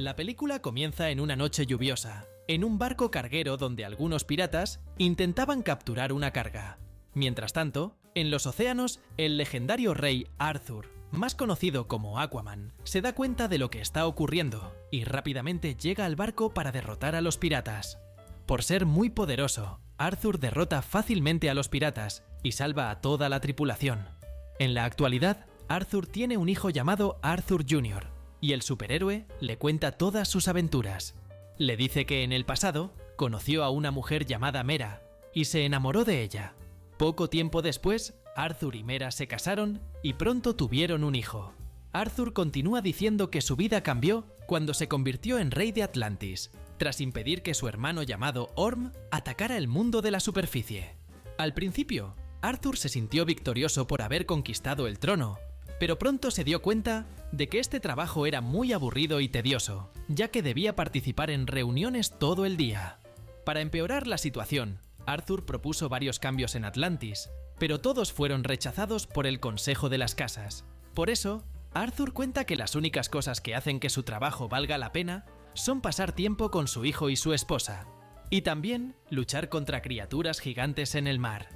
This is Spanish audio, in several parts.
La película comienza en una noche lluviosa, en un barco carguero donde algunos piratas intentaban capturar una carga. Mientras tanto, en los océanos, el legendario rey Arthur, más conocido como Aquaman, se da cuenta de lo que está ocurriendo y rápidamente llega al barco para derrotar a los piratas. Por ser muy poderoso, Arthur derrota fácilmente a los piratas y salva a toda la tripulación. En la actualidad, Arthur tiene un hijo llamado Arthur Jr., y el superhéroe le cuenta todas sus aventuras. Le dice que en el pasado conoció a una mujer llamada Mera y se enamoró de ella. Poco tiempo después, Arthur y Mera se casaron y pronto tuvieron un hijo. Arthur continúa diciendo que su vida cambió cuando se convirtió en rey de Atlantis, tras impedir que su hermano llamado Orm atacara el mundo de la superficie. Al principio, Arthur se sintió victorioso por haber conquistado el trono, pero pronto se dio cuenta de que este trabajo era muy aburrido y tedioso, ya que debía participar en reuniones todo el día. Para empeorar la situación, Arthur propuso varios cambios en Atlantis, pero todos fueron rechazados por el Consejo de las Casas. Por eso, Arthur cuenta que las únicas cosas que hacen que su trabajo valga la pena son pasar tiempo con su hijo y su esposa, y también luchar contra criaturas gigantes en el mar.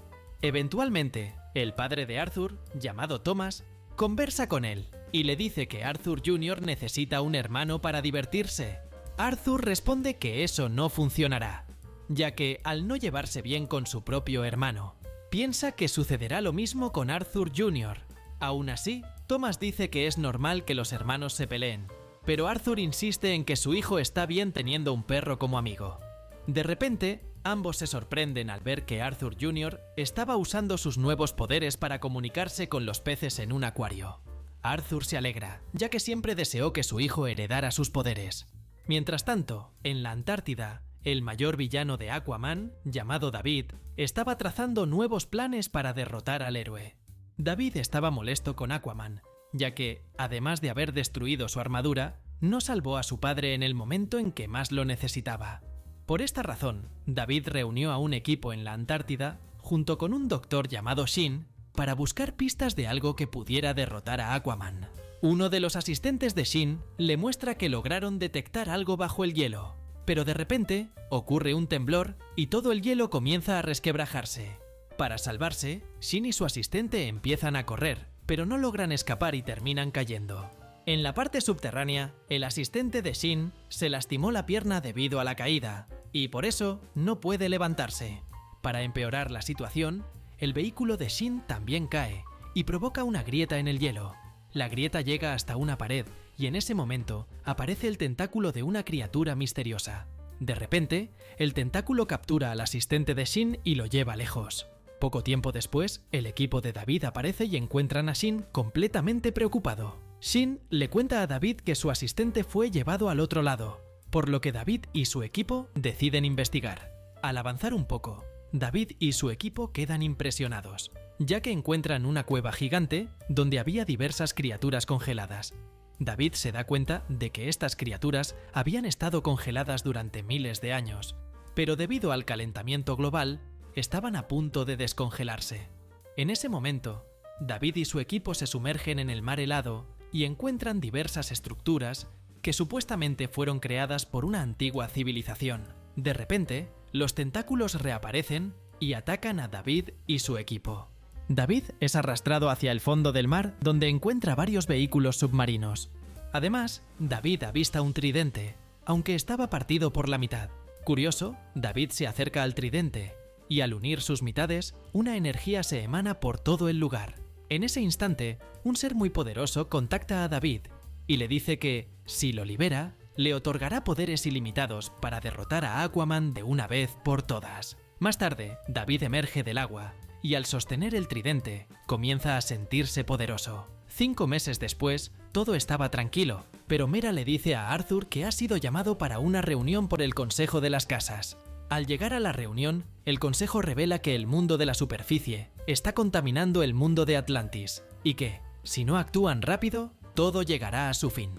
Eventualmente, el padre de Arthur, llamado Thomas, conversa con él y le dice que Arthur Jr. necesita un hermano para divertirse. Arthur responde que eso no funcionará, ya que al no llevarse bien con su propio hermano, piensa que sucederá lo mismo con Arthur Jr. Aún así, Thomas dice que es normal que los hermanos se peleen, pero Arthur insiste en que su hijo está bien teniendo un perro como amigo. De repente, ambos se sorprenden al ver que Arthur Jr. estaba usando sus nuevos poderes para comunicarse con los peces en un acuario. Arthur se alegra, ya que siempre deseó que su hijo heredara sus poderes. Mientras tanto, en la Antártida, el mayor villano de Aquaman, llamado David, estaba trazando nuevos planes para derrotar al héroe. David estaba molesto con Aquaman, ya que, además de haber destruido su armadura, no salvó a su padre en el momento en que más lo necesitaba. Por esta razón, David reunió a un equipo en la Antártida, junto con un doctor llamado Shin, para buscar pistas de algo que pudiera derrotar a Aquaman. Uno de los asistentes de Shin le muestra que lograron detectar algo bajo el hielo, pero de repente ocurre un temblor y todo el hielo comienza a resquebrajarse. Para salvarse, Shin y su asistente empiezan a correr, pero no logran escapar y terminan cayendo. En la parte subterránea, el asistente de Shin se lastimó la pierna debido a la caída, y por eso no puede levantarse. Para empeorar la situación, el vehículo de Shin también cae, y provoca una grieta en el hielo. La grieta llega hasta una pared, y en ese momento aparece el tentáculo de una criatura misteriosa. De repente, el tentáculo captura al asistente de Shin y lo lleva lejos. Poco tiempo después, el equipo de David aparece y encuentran a Shin completamente preocupado. Shin le cuenta a David que su asistente fue llevado al otro lado, por lo que David y su equipo deciden investigar. Al avanzar un poco, David y su equipo quedan impresionados, ya que encuentran una cueva gigante donde había diversas criaturas congeladas. David se da cuenta de que estas criaturas habían estado congeladas durante miles de años, pero debido al calentamiento global, estaban a punto de descongelarse. En ese momento, David y su equipo se sumergen en el mar helado y encuentran diversas estructuras que supuestamente fueron creadas por una antigua civilización. De repente, los tentáculos reaparecen y atacan a David y su equipo. David es arrastrado hacia el fondo del mar, donde encuentra varios vehículos submarinos. Además, David avista un tridente, aunque estaba partido por la mitad. Curioso, David se acerca al tridente, y al unir sus mitades, una energía se emana por todo el lugar. En ese instante, un ser muy poderoso contacta a David y le dice que, si lo libera, le otorgará poderes ilimitados para derrotar a Aquaman de una vez por todas. Más tarde, David emerge del agua y al sostener el tridente, comienza a sentirse poderoso. 5 meses después, todo estaba tranquilo, pero Mera le dice a Arthur que ha sido llamado para una reunión por el Consejo de las Casas. Al llegar a la reunión, el Consejo revela que el mundo de la superficie está contaminando el mundo de Atlantis y que, si no actúan rápido, todo llegará a su fin.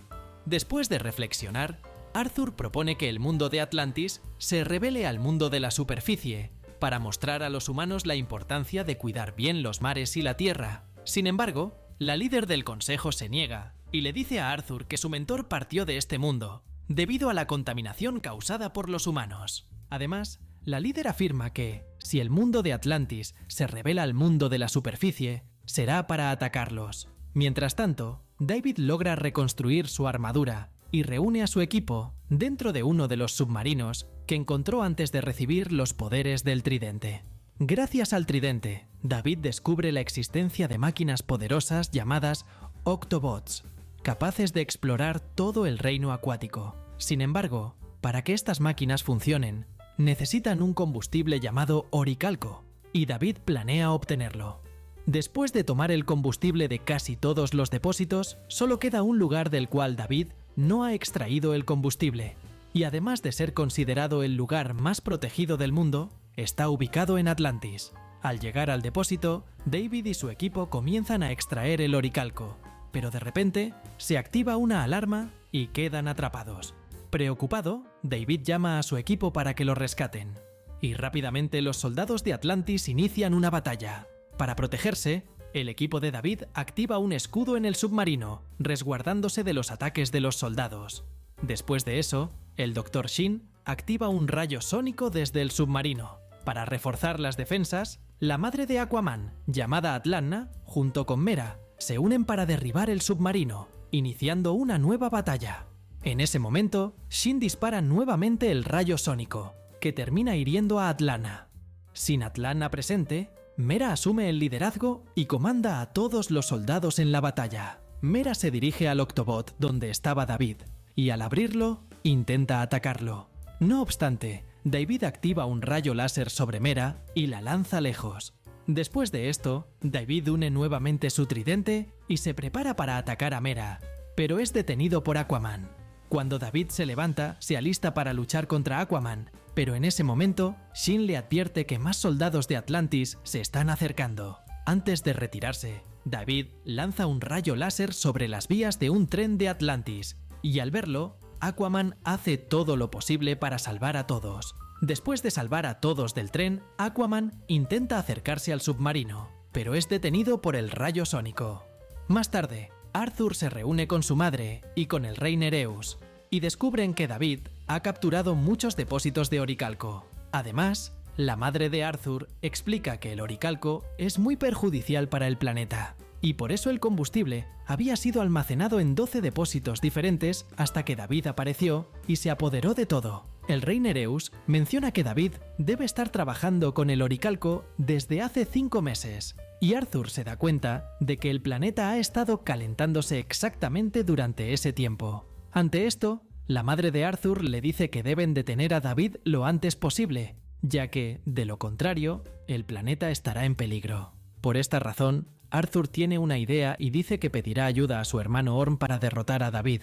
Después de reflexionar, Arthur propone que el mundo de Atlantis se revele al mundo de la superficie para mostrar a los humanos la importancia de cuidar bien los mares y la tierra. Sin embargo, la líder del consejo se niega y le dice a Arthur que su mentor partió de este mundo debido a la contaminación causada por los humanos. Además, la líder afirma que, si el mundo de Atlantis se revela al mundo de la superficie, será para atacarlos. Mientras tanto, David logra reconstruir su armadura y reúne a su equipo dentro de uno de los submarinos que encontró antes de recibir los poderes del tridente. Gracias al tridente, David descubre la existencia de máquinas poderosas llamadas Octobots, capaces de explorar todo el reino acuático. Sin embargo, para que estas máquinas funcionen, necesitan un combustible llamado oricalco, y David planea obtenerlo. Después de tomar el combustible de casi todos los depósitos, solo queda un lugar del cual David no ha extraído el combustible, y además de ser considerado el lugar más protegido del mundo, está ubicado en Atlantis. Al llegar al depósito, David y su equipo comienzan a extraer el oricalco, pero de repente se activa una alarma y quedan atrapados. Preocupado, David llama a su equipo para que lo rescaten, y rápidamente los soldados de Atlantis inician una batalla. Para protegerse, el equipo de David activa un escudo en el submarino, resguardándose de los ataques de los soldados. Después de eso, el Dr. Shin activa un rayo sónico desde el submarino. Para reforzar las defensas, la madre de Aquaman, llamada Atlanna, junto con Mera, se unen para derribar el submarino, iniciando una nueva batalla. En ese momento, Shin dispara nuevamente el rayo sónico, que termina hiriendo a Atlanna. Sin Atlanna presente, Mera asume el liderazgo y comanda a todos los soldados en la batalla. Mera se dirige al Octobot donde estaba David, y al abrirlo, intenta atacarlo. No obstante, David activa un rayo láser sobre Mera y la lanza lejos. Después de esto, David une nuevamente su tridente y se prepara para atacar a Mera, pero es detenido por Aquaman. Cuando David se levanta, se alista para luchar contra Aquaman, pero en ese momento, Shin le advierte que más soldados de Atlantis se están acercando. Antes de retirarse, David lanza un rayo láser sobre las vías de un tren de Atlantis, y al verlo, Aquaman hace todo lo posible para salvar a todos. Después de salvar a todos del tren, Aquaman intenta acercarse al submarino, pero es detenido por el rayo sónico. Más tarde, Arthur se reúne con su madre y con el rey Nereus, y descubren que David ha capturado muchos depósitos de oricalco. Además, la madre de Arthur explica que el oricalco es muy perjudicial para el planeta, y por eso el combustible había sido almacenado en 12 depósitos diferentes hasta que David apareció y se apoderó de todo. El rey Nereus menciona que David debe estar trabajando con el oricalco desde hace 5 meses, y Arthur se da cuenta de que el planeta ha estado calentándose exactamente durante ese tiempo. Ante esto, la madre de Arthur le dice que deben detener a David lo antes posible, ya que, de lo contrario, el planeta estará en peligro. Por esta razón, Arthur tiene una idea y dice que pedirá ayuda a su hermano Orm para derrotar a David.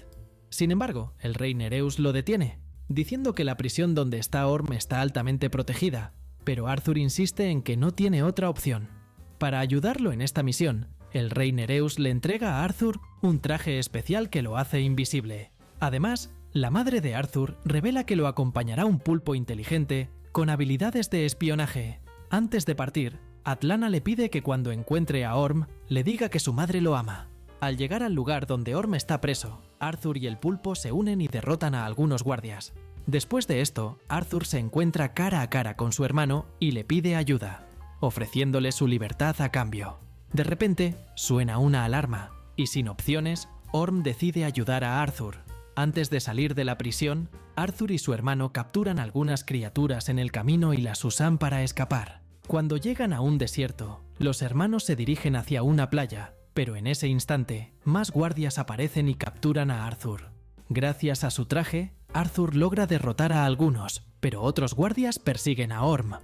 Sin embargo, el rey Nereus lo detiene, diciendo que la prisión donde está Orm está altamente protegida, pero Arthur insiste en que no tiene otra opción. Para ayudarlo en esta misión, el rey Nereus le entrega a Arthur un traje especial que lo hace invisible. Además, la madre de Arthur revela que lo acompañará un pulpo inteligente con habilidades de espionaje. Antes de partir, Atlanna le pide que cuando encuentre a Orm, le diga que su madre lo ama. Al llegar al lugar donde Orm está preso, Arthur y el pulpo se unen y derrotan a algunos guardias. Después de esto, Arthur se encuentra cara a cara con su hermano y le pide ayuda, ofreciéndole su libertad a cambio. De repente, suena una alarma, y sin opciones, Orm decide ayudar a Arthur. Antes de salir de la prisión, Arthur y su hermano capturan algunas criaturas en el camino y las usan para escapar. Cuando llegan a un desierto, los hermanos se dirigen hacia una playa, pero en ese instante, más guardias aparecen y capturan a Arthur. Gracias a su traje, Arthur logra derrotar a algunos, pero otros guardias persiguen a Orm.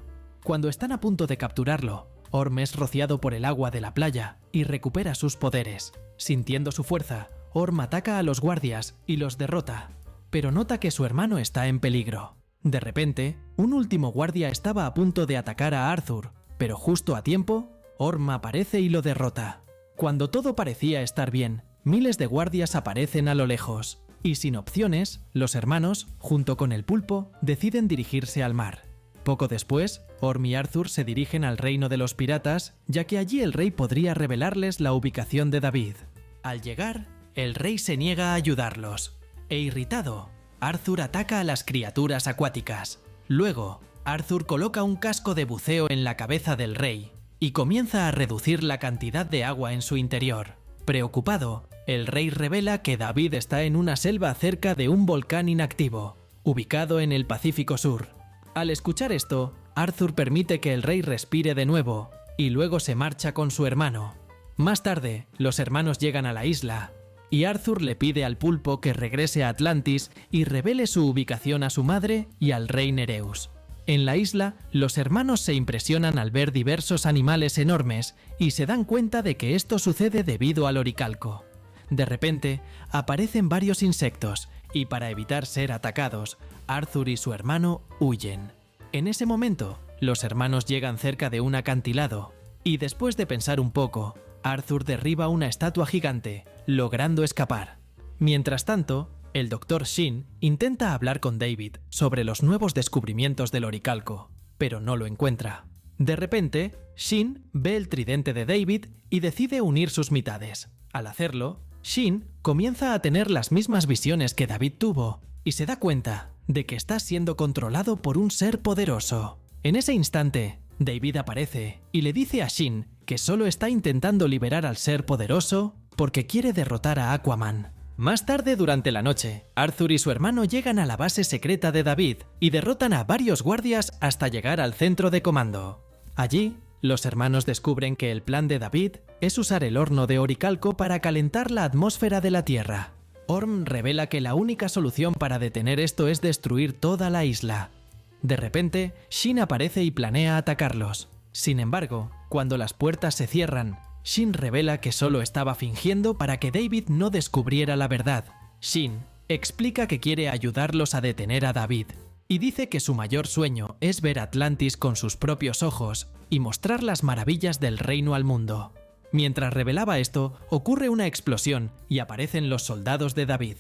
Cuando están a punto de capturarlo, Orm es rociado por el agua de la playa y recupera sus poderes. Sintiendo su fuerza, Orm ataca a los guardias y los derrota, pero nota que su hermano está en peligro. De repente, un último guardia estaba a punto de atacar a Arthur, pero justo a tiempo, Orm aparece y lo derrota. Cuando todo parecía estar bien, miles de guardias aparecen a lo lejos, y sin opciones, los hermanos, junto con el pulpo, deciden dirigirse al mar. Poco después, Orm y Arthur se dirigen al reino de los piratas, ya que allí el rey podría revelarles la ubicación de David. Al llegar, el rey se niega a ayudarlos, e irritado, Arthur ataca a las criaturas acuáticas. Luego, Arthur coloca un casco de buceo en la cabeza del rey y comienza a reducir la cantidad de agua en su interior. Preocupado, el rey revela que David está en una selva cerca de un volcán inactivo, ubicado en el Pacífico Sur. Al escuchar esto, Arthur permite que el rey respire de nuevo y luego se marcha con su hermano. Más tarde, los hermanos llegan a la isla y Arthur le pide al pulpo que regrese a Atlantis y revele su ubicación a su madre y al rey Nereus. En la isla, los hermanos se impresionan al ver diversos animales enormes y se dan cuenta de que esto sucede debido al oricalco. De repente, aparecen varios insectos y para evitar ser atacados, Arthur y su hermano huyen. En ese momento, los hermanos llegan cerca de un acantilado y después de pensar un poco, Arthur derriba una estatua gigante, logrando escapar. Mientras tanto, el Dr. Shin intenta hablar con David sobre los nuevos descubrimientos del oricalco, pero no lo encuentra. De repente, Shin ve el tridente de David y decide unir sus mitades. Al hacerlo, Shin comienza a tener las mismas visiones que David tuvo y se da cuenta de que está siendo controlado por un ser poderoso. En ese instante, David aparece y le dice a Shin que solo está intentando liberar al ser poderoso porque quiere derrotar a Aquaman. Más tarde durante la noche, Arthur y su hermano llegan a la base secreta de David y derrotan a varios guardias hasta llegar al centro de comando. Allí, los hermanos descubren que el plan de David es usar el horno de oricalco para calentar la atmósfera de la Tierra. Orm revela que la única solución para detener esto es destruir toda la isla. De repente, Shin aparece y planea atacarlos. Sin embargo, cuando las puertas se cierran, Shin revela que solo estaba fingiendo para que David no descubriera la verdad. Shin explica que quiere ayudarlos a detener a David y dice que su mayor sueño es ver Atlantis con sus propios ojos y mostrar las maravillas del reino al mundo. Mientras revelaba esto, ocurre una explosión y aparecen los soldados de David.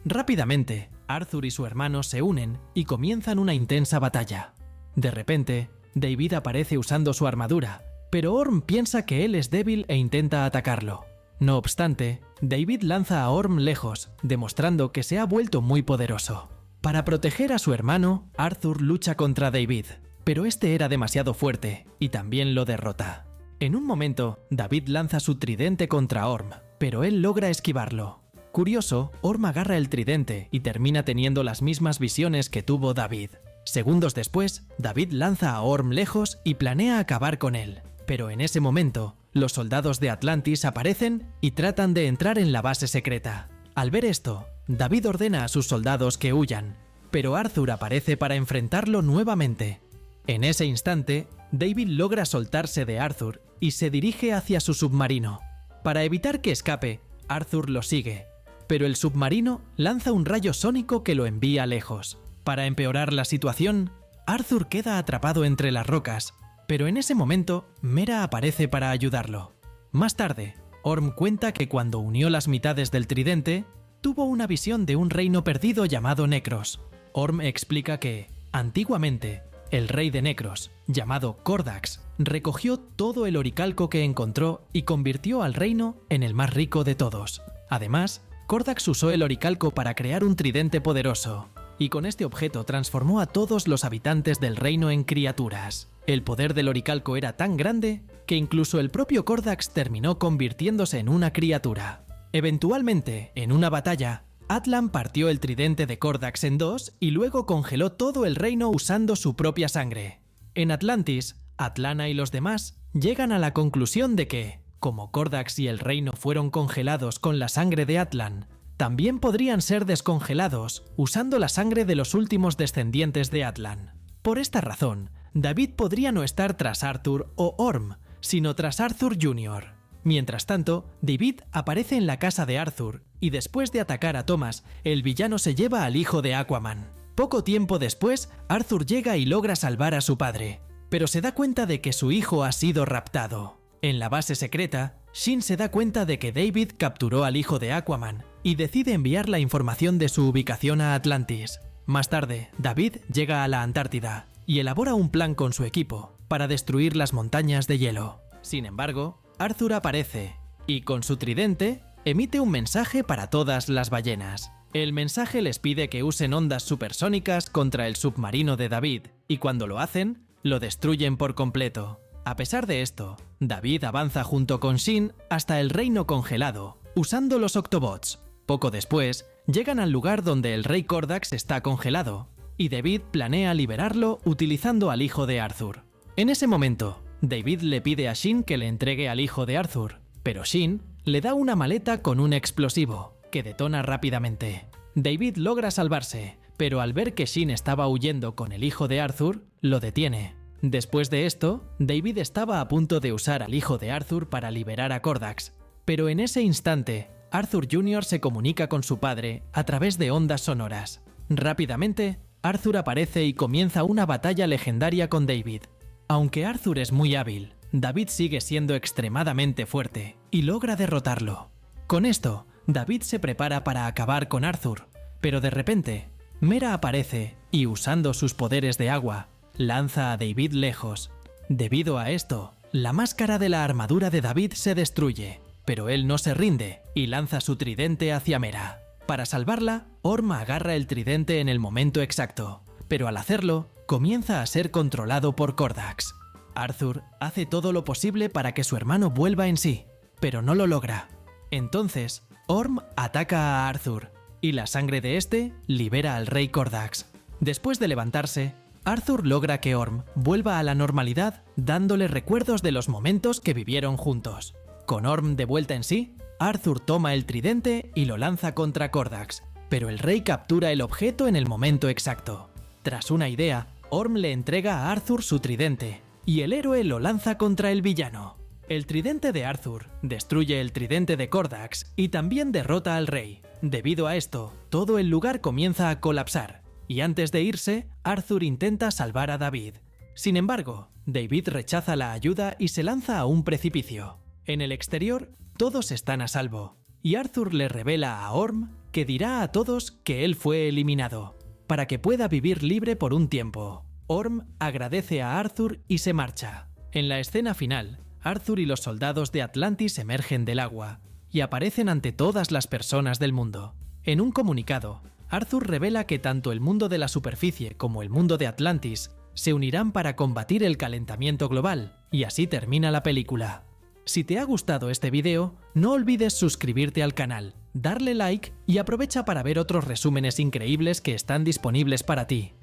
Rápidamente, Arthur y su hermano se unen y comienzan una intensa batalla. De repente, David aparece usando su armadura, pero Orm piensa que él es débil e intenta atacarlo. No obstante, David lanza a Orm lejos, demostrando que se ha vuelto muy poderoso. Para proteger a su hermano, Arthur lucha contra David, pero este era demasiado fuerte y también lo derrota. En un momento, David lanza su tridente contra Orm, pero él logra esquivarlo. Curioso, Orm agarra el tridente y termina teniendo las mismas visiones que tuvo David. Segundos después, David lanza a Orm lejos y planea acabar con él. Pero en ese momento, los soldados de Atlantis aparecen y tratan de entrar en la base secreta. Al ver esto, David ordena a sus soldados que huyan, pero Arthur aparece para enfrentarlo nuevamente. En ese instante, David logra soltarse de Arthur y se dirige hacia su submarino. Para evitar que escape, Arthur lo sigue, pero el submarino lanza un rayo sónico que lo envía lejos. Para empeorar la situación, Arthur queda atrapado entre las rocas, pero en ese momento Mera aparece para ayudarlo. Más tarde, Orm cuenta que cuando unió las mitades del tridente, tuvo una visión de un reino perdido llamado Necros. Orm explica que, antiguamente, el rey de Necros, llamado Kordax, recogió todo el oricalco que encontró y convirtió al reino en el más rico de todos. Además, Kordax usó el oricalco para crear un tridente poderoso, y con este objeto transformó a todos los habitantes del reino en criaturas. El poder del oricalco era tan grande que incluso el propio Kordax terminó convirtiéndose en una criatura. Eventualmente, en una batalla, Atlan partió el tridente de Kordax en dos y luego congeló todo el reino usando su propia sangre. En Atlantis, Atlana y los demás llegan a la conclusión de que, como Kordax y el reino fueron congelados con la sangre de Atlan, también podrían ser descongelados usando la sangre de los últimos descendientes de Atlan. Por esta razón, David podría no estar tras Arthur o Orm, sino tras Arthur Jr. Mientras tanto, David aparece en la casa de Arthur y después de atacar a Thomas, el villano se lleva al hijo de Aquaman. Poco tiempo después, Arthur llega y logra salvar a su padre, pero se da cuenta de que su hijo ha sido raptado. En la base secreta, Shin se da cuenta de que David capturó al hijo de Aquaman y decide enviar la información de su ubicación a Atlantis. Más tarde, David llega a la Antártida y elabora un plan con su equipo para destruir las montañas de hielo. Sin embargo, Arthur aparece y con su tridente emite un mensaje para todas las ballenas. El mensaje les pide que usen ondas supersónicas contra el submarino de David, y cuando lo hacen, lo destruyen por completo. A pesar de esto, David avanza junto con Shin hasta el reino congelado, usando los Octobots. Poco después, llegan al lugar donde el rey Kordax está congelado, y David planea liberarlo utilizando al hijo de Arthur. En ese momento, David le pide a Shin que le entregue al hijo de Arthur, pero Shin le da una maleta con un explosivo, que detona rápidamente. David logra salvarse, pero al ver que Shin estaba huyendo con el hijo de Arthur, lo detiene. Después de esto, David estaba a punto de usar al hijo de Arthur para liberar a Kordax, pero en ese instante, Arthur Jr. se comunica con su padre a través de ondas sonoras. Rápidamente, Arthur aparece y comienza una batalla legendaria con David. Aunque Arthur es muy hábil, David sigue siendo extremadamente fuerte y logra derrotarlo. Con esto, David se prepara para acabar con Arthur, pero de repente, Mera aparece y, usando sus poderes de agua, lanza a David lejos. Debido a esto, la máscara de la armadura de David se destruye, pero él no se rinde y lanza su tridente hacia Mera. Para salvarla, Orm agarra el tridente en el momento exacto, pero al hacerlo, comienza a ser controlado por Kordax. Arthur hace todo lo posible para que su hermano vuelva en sí, pero no lo logra. Entonces, Orm ataca a Arthur, y la sangre de este libera al rey Kordax. Después de levantarse, Arthur logra que Orm vuelva a la normalidad, dándole recuerdos de los momentos que vivieron juntos. Con Orm de vuelta en sí, Arthur toma el tridente y lo lanza contra Kordax, pero el rey captura el objeto en el momento exacto. Tras una idea, Orm le entrega a Arthur su tridente, y el héroe lo lanza contra el villano. El tridente de Arthur destruye el tridente de Kordax y también derrota al rey. Debido a esto, todo el lugar comienza a colapsar, y antes de irse, Arthur intenta salvar a David. Sin embargo, David rechaza la ayuda y se lanza a un precipicio. En el exterior, todos están a salvo, y Arthur le revela a Orm que dirá a todos que él fue eliminado, para que pueda vivir libre por un tiempo. Orm agradece a Arthur y se marcha. En la escena final, Arthur y los soldados de Atlantis emergen del agua y aparecen ante todas las personas del mundo. En un comunicado, Arthur revela que tanto el mundo de la superficie como el mundo de Atlantis se unirán para combatir el calentamiento global, y así termina la película. Si te ha gustado este video, no olvides suscribirte al canal, darle like y aprovecha para ver otros resúmenes increíbles que están disponibles para ti.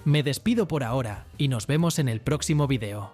Me despido por ahora y nos vemos en el próximo video.